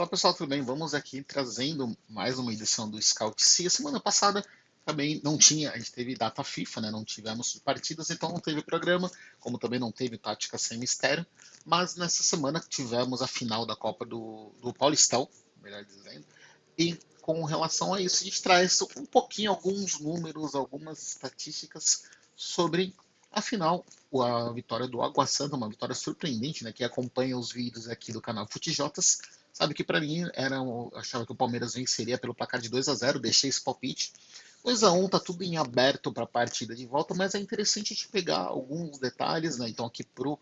Fala pessoal, tudo bem? Vamos aqui trazendo mais uma edição do Scout C. A semana passada também não tinha, a gente teve data FIFA, né? Não tivemos partidas, então não teve programa, como também não teve tática sem mistério. Mas nessa semana tivemos a final da Copa do Paulistão, melhor dizendo. E com relação a isso, a gente traz um pouquinho, alguns números, algumas estatísticas sobre a final, a vitória do Água Santa, uma vitória surpreendente, né? Quem acompanha os vídeos aqui do canal Futijotas sabe que para mim eu achava que o Palmeiras venceria pelo placar de 2-0, deixei esse palpite. 2-1 tá tudo em aberto para a partida de volta, mas é interessante a gente pegar alguns detalhes, né? Então aqui pro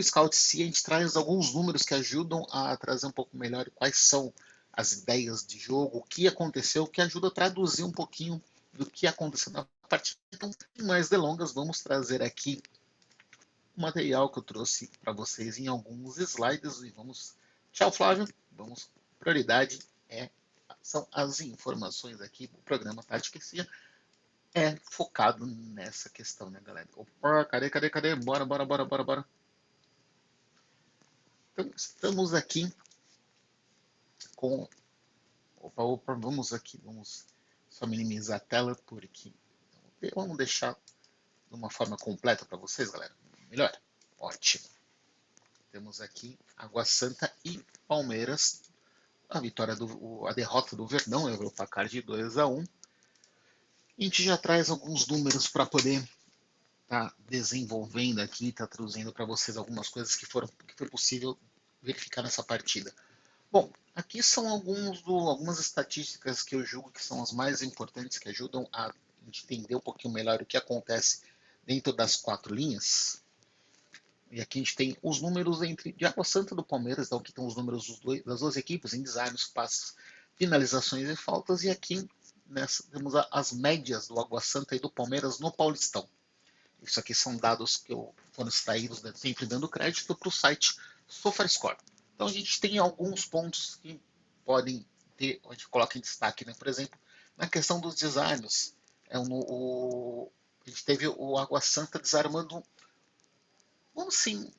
Scout C a gente traz alguns números que ajudam a trazer um pouco melhor quais são as ideias de jogo, o que aconteceu, que ajuda a traduzir um pouquinho do que aconteceu na partida. Então, sem mais delongas, vamos trazer aqui o material que eu trouxe para vocês em alguns slides e vamos. Tchau, Flávio. Vamos. Prioridade são as informações aqui. O programa Tática Cia é focado nessa questão, né, galera? Opa, cadê? Bora. Então, estamos aqui com. Vamos aqui, vamos só minimizar a tela porque vamos deixar de uma forma completa para vocês, galera. Melhor? Ótimo. Temos aqui Água Santa e Palmeiras. A derrota do Verdão, levou o placar de 2-1. A gente já traz alguns números para poder estar desenvolvendo aqui, tá trazendo para vocês algumas coisas que foi possível verificar nessa partida. Bom, aqui são algumas estatísticas que eu julgo que são as mais importantes, que ajudam a entender um pouquinho melhor o que acontece dentro das quatro linhas. E aqui a gente tem os números de Água Santa do Palmeiras, então aqui estão os números das duas equipes em desarmes, passes, finalizações e faltas. E aqui temos as médias do Água Santa e do Palmeiras no Paulistão. Isso aqui são dados que foram extraídos, né, sempre dando crédito para o site SofaScore. Então a gente tem alguns pontos que podem ter, a gente coloca em destaque, né? Por exemplo, na questão dos desarmes, a gente teve o Água Santa desarmando, vamos sim,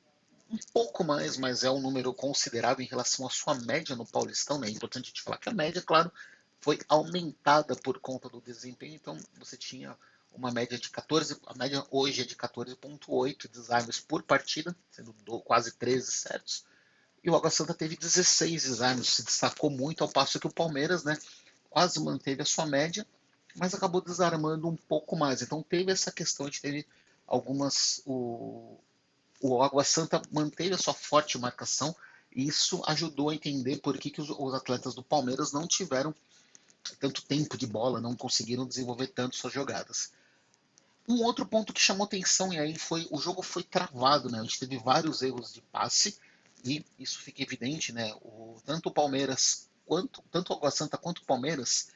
um pouco mais, mas é um número considerável em relação à sua média no Paulistão, né? É importante a gente falar que a média, claro, foi aumentada por conta do desempenho, então você tinha uma média de 14, a média hoje é de 14,8 desarmes por partida, sendo quase 13 certos, e o Água Santa teve 16 desarmes, se destacou muito, ao passo que o Palmeiras, né, quase manteve a sua média, mas acabou desarmando um pouco mais, então teve essa questão, a gente teve algumas, o Água Santa manteve a sua forte marcação e isso ajudou a entender por que os atletas do Palmeiras não tiveram tanto tempo de bola, não conseguiram desenvolver tanto suas jogadas. Um outro ponto que chamou atenção e aí foi o jogo foi travado, né? A gente teve vários erros de passe e isso fica evidente, né? Tanto o Palmeiras tanto o Água Santa quanto o Palmeiras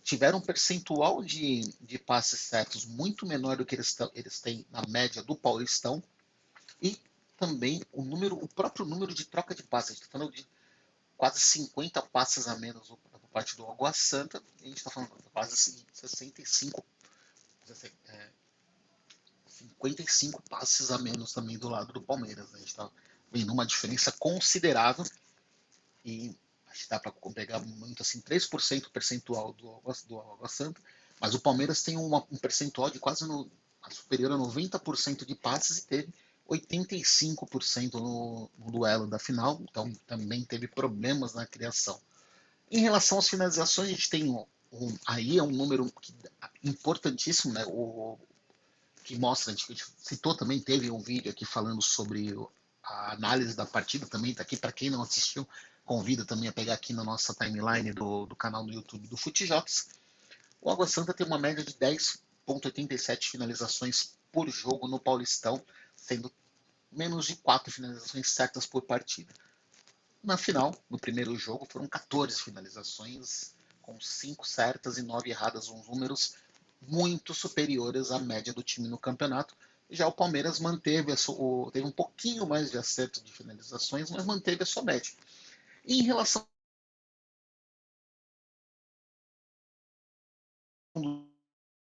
tiveram um percentual de passes certos muito menor do que eles têm na média do Paulistão. E também o próprio número de troca de passes. A gente está falando de quase 50 passes a menos por parte do Água Santa. E a gente está falando de quase 65, 55 passes a menos também do lado do Palmeiras. Né? A gente está vendo uma diferença considerável. E acho que dá para pegar muito assim, 3% percentual do Água Santa. Mas o Palmeiras tem um percentual de quase superior a 90% de passes e teve 85% no duelo da final, então também teve problemas na criação. Em relação às finalizações, a gente tem aí é um número importantíssimo, né? Que mostra, a gente citou também, teve um vídeo aqui falando sobre a análise da partida, também está aqui, para quem não assistiu, convido também a pegar aqui na nossa timeline do canal do YouTube do Futijots. O Água Santa tem uma média de 10,87 finalizações por jogo no Paulistão, sendo menos de 4 finalizações certas por partida. Na final, no primeiro jogo, foram 14 finalizações, com 5 certas e 9 erradas, uns números muito superiores à média do time no campeonato. Já o Palmeiras teve um pouquinho mais de acerto de finalizações, mas manteve a sua média. E em relação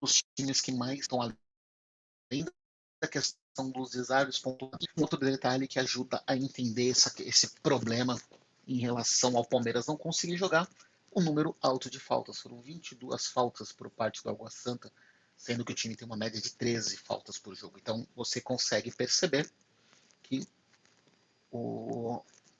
aos times que mais estão além da questão dos desarmes pontuais, um outro detalhe que ajuda a entender esse problema em relação ao Palmeiras não conseguir jogar, um número alto de faltas. Foram 22 faltas por parte do Água Santa, sendo que o time tem uma média de 13 faltas por jogo. Então você consegue perceber que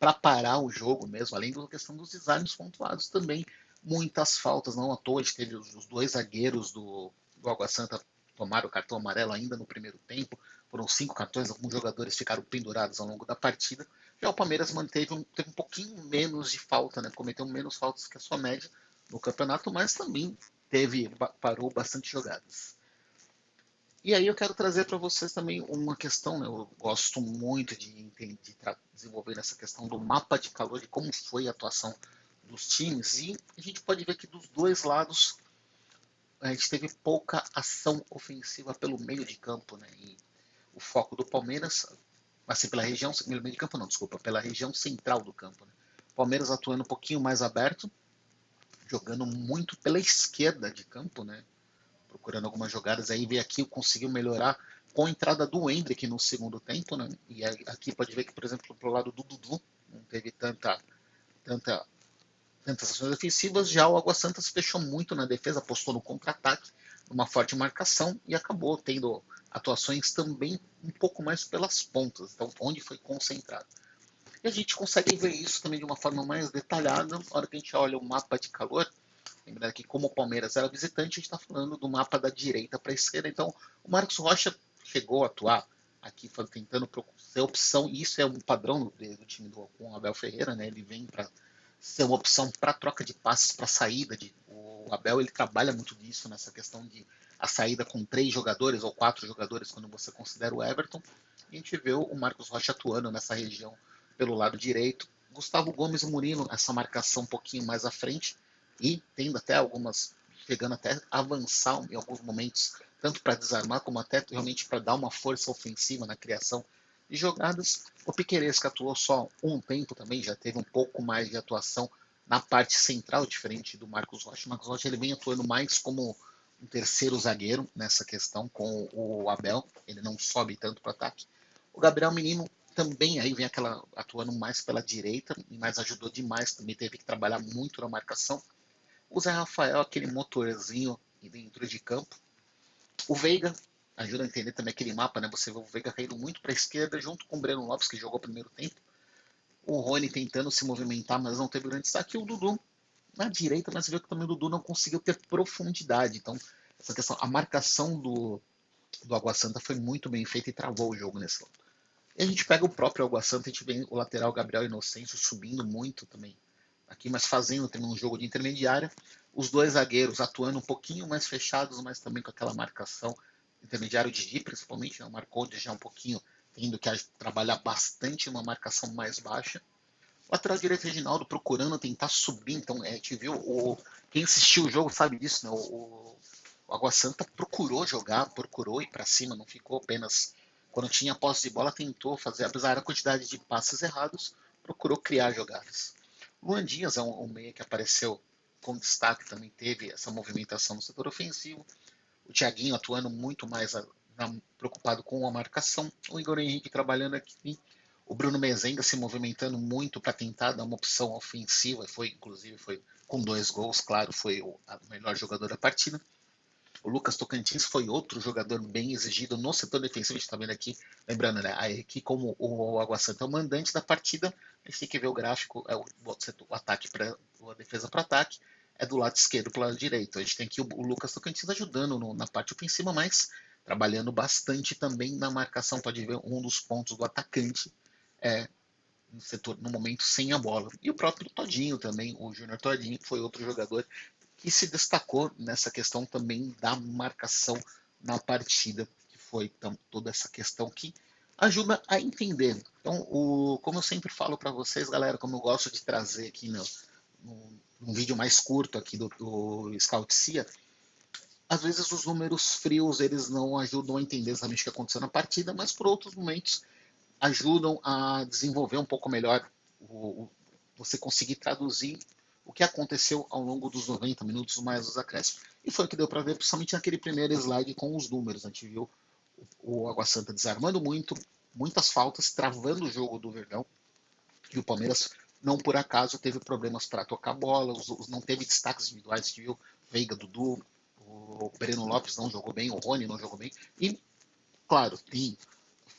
para parar o jogo mesmo, além da questão dos desarmes pontuados também, muitas faltas, não à toa, a gente teve os dois zagueiros do Água Santa tomaram o cartão amarelo ainda no primeiro tempo, foram 5 cartões, alguns jogadores ficaram pendurados ao longo da partida, já o Palmeiras teve um pouquinho menos de falta, né? Cometeu menos faltas que a sua média no campeonato, mas também parou bastante jogadas. E aí eu quero trazer para vocês também uma questão, né? Eu gosto muito de desenvolver essa questão do mapa de calor, de como foi a atuação dos times, e a gente pode ver que dos dois lados a gente teve pouca ação ofensiva pelo meio de campo, né? E o foco do Palmeiras, assim, pela região, pelo meio de campo não, desculpa, pela região central do campo, né? Palmeiras atuando um pouquinho mais aberto, jogando muito pela esquerda de campo, né? Procurando algumas jogadas, aí veio aqui, conseguiu melhorar com a entrada do Hendrick no segundo tempo, né? E aqui pode ver que, por exemplo, pro lado do Dudu, não teve tantas ações ofensivas, já o Água Santa se fechou muito na defesa, apostou no contra-ataque, numa forte marcação e acabou tendo atuações também um pouco mais pelas pontas, então onde foi concentrado. E a gente consegue ver isso também de uma forma mais detalhada na hora que a gente olha o mapa de calor. Lembrando que como o Palmeiras era visitante, a gente está falando do mapa da direita para a esquerda. Então, o Marcos Rocha chegou a atuar aqui tentando ser opção, e isso é um padrão do time com o Abel Ferreira, né? Ele vem para ser uma opção para troca de passes, para saída. O Abel ele trabalha muito disso, nessa questão de a saída com 3 jogadores ou 4 jogadores, quando você considera o Everton. E a gente vê o Marcos Rocha atuando nessa região pelo lado direito. Gustavo Gomes e Murilo, essa marcação um pouquinho mais à frente, e tendo até algumas, chegando até a avançar em alguns momentos, tanto para desarmar como até realmente para dar uma força ofensiva na criação de jogadas. O Piquerez, que atuou só um tempo também, já teve um pouco mais de atuação na parte central, diferente do Marcos Rocha. O Marcos Rocha ele vem atuando mais como um terceiro zagueiro nessa questão com o Abel, ele não sobe tanto para o ataque. O Gabriel Menino também aí vem aquela atuando mais pela direita, mas ajudou demais, também teve que trabalhar muito na marcação. O Zé Rafael, aquele motorzinho dentro de campo. O Veiga ajuda a entender também aquele mapa, né? Você vê o Veiga caindo muito para a esquerda, junto com o Breno Lopes, que jogou o primeiro tempo. O Rony tentando se movimentar, mas não teve grande destaque. E o Dudu na direita, mas você vê que também o Dudu não conseguiu ter profundidade. Então, essa questão, a marcação do Água Santa foi muito bem feita e travou o jogo nesse lado. E a gente pega o próprio Água Santa, a gente vê o lateral Gabriel Inocêncio subindo muito também aqui, mas fazendo também um jogo de intermediária. Os dois zagueiros atuando um pouquinho mais fechados, mas também com aquela marcação intermediário de Didi, principalmente, né? O Marcondes já um pouquinho tendo que trabalhar bastante uma marcação mais baixa. O lateral direito Reginaldo procurando tentar subir, então a gente viu, quem assistiu o jogo sabe disso, né? O Água Santa procurou jogar, procurou ir para cima, não ficou apenas quando tinha posse de bola, tentou fazer, apesar da quantidade de passes errados, procurou criar jogadas. Luan Dias é um meia que apareceu com destaque, também teve essa movimentação no setor ofensivo. O Thiaguinho atuando muito mais preocupado com a marcação. O Igor Henrique trabalhando aqui. O Bruno Mezenga se movimentando muito para tentar dar uma opção ofensiva. Inclusive foi com 2 gols, claro, foi o melhor jogador da partida. O Lucas Tocantins foi outro jogador bem exigido no setor defensivo. A gente está vendo aqui, lembrando, né? Aqui como o Água Santa é o mandante da partida, a gente tem que ver o gráfico, o ataque para a defesa para ataque, é do lado esquerdo para o lado direito. A gente tem aqui o Lucas Tocantins ajudando na parte ofensiva, mas trabalhando bastante também na marcação. Pode ver um dos pontos do atacante no setor no momento sem a bola. E o próprio Todinho também, o Júnior Todinho, foi outro jogador que se destacou nessa questão também da marcação na partida, que foi toda essa questão que ajuda a entender. Então, como eu sempre falo para vocês, galera, como eu gosto de trazer aqui num vídeo mais curto aqui do Scout CIA, às vezes os números frios eles não ajudam a entender exatamente o que aconteceu na partida, mas por outros momentos ajudam a desenvolver um pouco melhor você conseguir traduzir o que aconteceu ao longo dos 90 minutos mais os acréscimos. E foi o que deu para ver, principalmente naquele primeiro slide com os números. A gente viu o Água Santa desarmando muito, muitas faltas, travando o jogo do Verdão. E o Palmeiras não por acaso teve problemas para tocar bola, não teve destaques individuais, viu? Veiga, Dudu, o Breno Lopes não jogou bem, o Rony não jogou bem, e claro, tem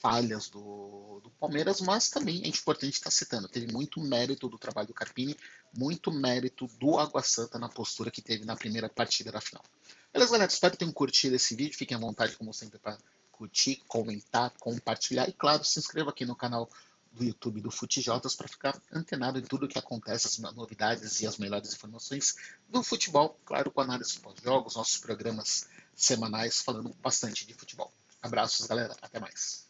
falhas do Palmeiras, mas também é importante estar citando. Teve muito mérito do trabalho do Carpini, muito mérito do Água Santa na postura que teve na primeira partida da final. Beleza, galera? Espero que tenham curtido esse vídeo. Fiquem à vontade, como sempre, para curtir, comentar, compartilhar e, claro, se inscreva aqui no canal do YouTube do FuteJotas para ficar antenado em tudo o que acontece, as novidades e as melhores informações do futebol, claro, com análise pós-jogos, nossos programas semanais falando bastante de futebol. Abraços, galera. Até mais.